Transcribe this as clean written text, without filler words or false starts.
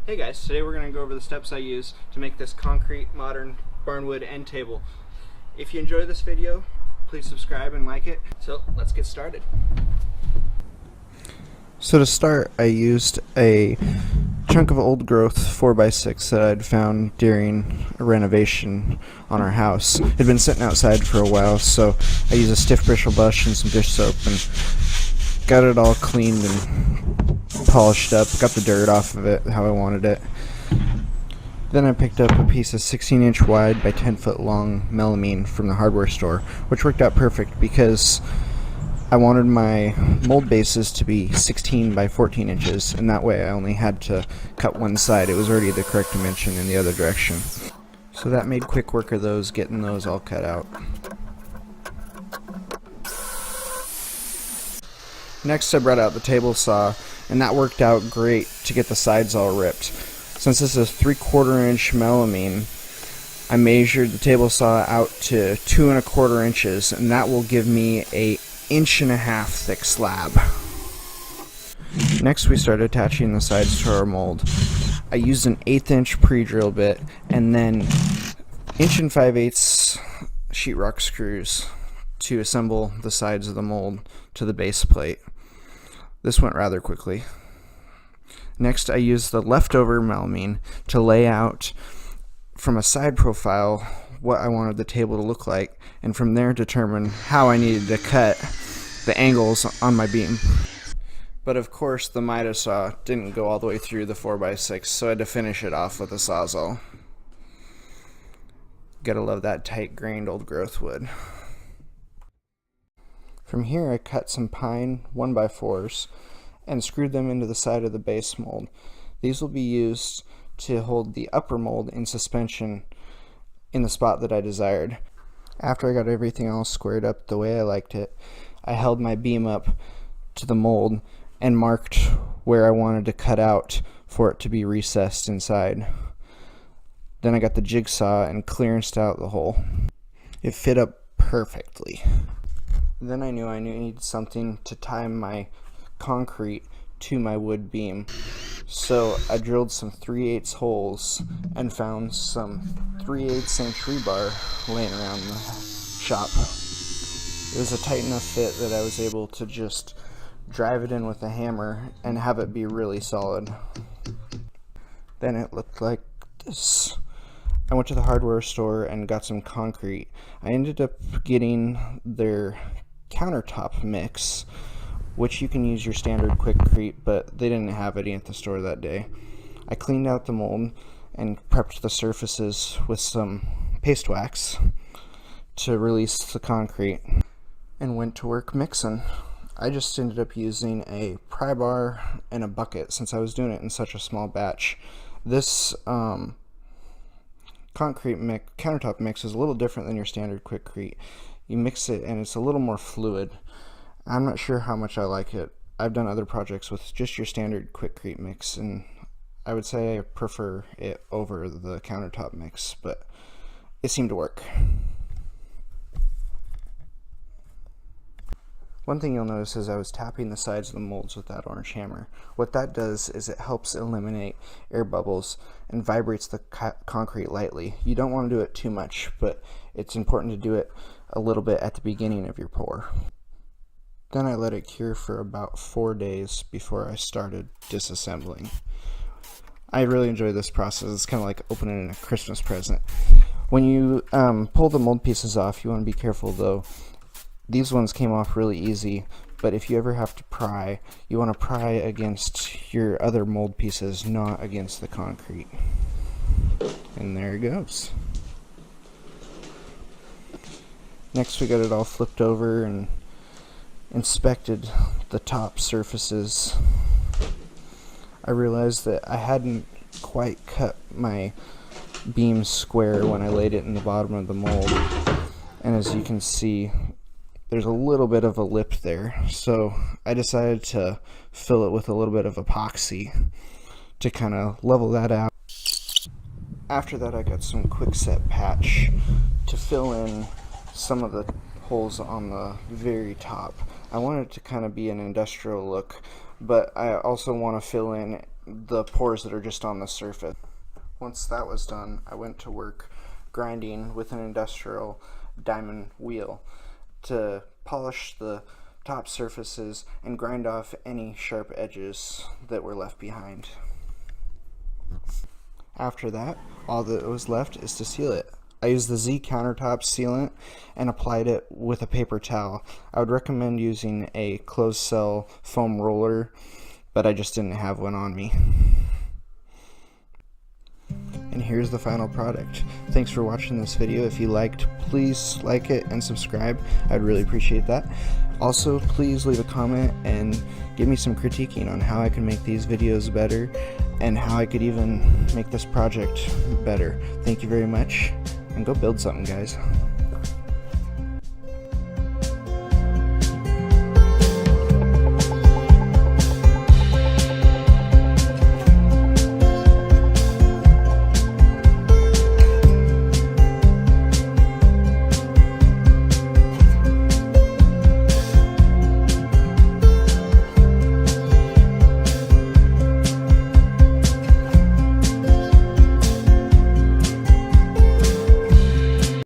Hey guys, today we're going to go over the steps I use to make this concrete modern barnwood end table. If you enjoy this video, please subscribe and like it. So let's get started. So to start, I used a chunk of old growth 4x6 that I'd found during a renovation on our house. It had been sitting outside for a while, so I used a stiff bristle brush and some dish soap and got it all cleaned and polished up, got the dirt off of it how I wanted it. Then I picked up a piece of 16-inch wide by 10-foot long melamine from the hardware store, which worked out perfect because I wanted my mold bases to be 16 by 14 inches, and that way I only had to cut one side. It was already the correct dimension in the other direction. So that made quick work of those, getting those all cut out. Next I brought out the table saw, and that worked out great to get the sides all ripped. Since this is 3/4 inch melamine, I measured the table saw out to 2 1/4 inches, and that will give me a 1.5 inch thick slab. Next we started attaching the sides to our mold. I used an 1/8 inch pre-drill bit and then 1 5/8 sheetrock screws to assemble the sides of the mold to the base plate. This went rather quickly. Next I used the leftover melamine to lay out from a side profile what I wanted the table to look like, and from there determine how I needed to cut the angles on my beam. But of course the miter saw didn't go all the way through the 4x6, so I had to finish it off with a sawzall. Gotta love that tight grained old growth wood. From here I cut some pine 1x4s and screwed them into the side of the base mold. These will be used to hold the upper mold in suspension in the spot that I desired. After I got everything all squared up the way I liked it, I held my beam up to the mold and marked where I wanted to cut out for it to be recessed inside. Then I got the jigsaw and clearanced out the hole. It fit up perfectly. Then I knew I needed something to tie my concrete to my wood beam. So I drilled some 3/8 holes and found some 3/8 inch rebar laying around the shop. It was a tight enough fit that I was able to just drive it in with a hammer and have it be really solid. Then it looked like this. I went to the hardware store and got some concrete. I ended up getting their countertop mix, which you can use your standard Quikrete, but they didn't have any at the store that day. I cleaned out the mold and prepped the surfaces with some paste wax to release the concrete and went to work mixing. I just ended up using a pry bar and a bucket since I was doing it in such a small batch. This countertop mix is a little different than your standard Quikrete. You mix it and it's a little more fluid. I'm not sure how much I like it. I've done other projects with just your standard Quikrete mix, and I would say I prefer it over the countertop mix, but it seemed to work. One thing you'll notice is I was tapping the sides of the molds with that orange hammer. What that does is it helps eliminate air bubbles and vibrates the concrete lightly. You don't want to do it too much, but it's important to do it a little bit at the beginning of your pour. Then I let it cure for about 4 days before I started disassembling. I really enjoy this process. It's kind of like opening a Christmas present. When you pull the mold pieces off, you want to be careful though. These ones came off really easy, but if you ever have to pry, you want to pry against your other mold pieces, not against the concrete. And there it goes. Next we got it all flipped over and inspected the top surfaces. I realized that I hadn't quite cut my beam square when I laid it in the bottom of the mold, and as you can see there's a little bit of a lip there, so I decided to fill it with a little bit of epoxy to kind of level that out. After that I got some quickset patch to fill in some of the holes on the very top. I want it to kind of be an industrial look, but I also want to fill in the pores that are just on the surface. Once that was done, I went to work grinding with an industrial diamond wheel to polish the top surfaces and grind off any sharp edges that were left behind. After that, all that was left is to seal it. I used the Z countertop sealant and applied it with a paper towel. I would recommend using a closed cell foam roller, but I just didn't have one on me. And here's the final product. Thanks for watching this video. If you liked, please like it and subscribe. I'd really appreciate that. Also, please leave a comment and give me some critiquing on how I can make these videos better and how I could even make this project better. Thank you very much, and go build something, guys.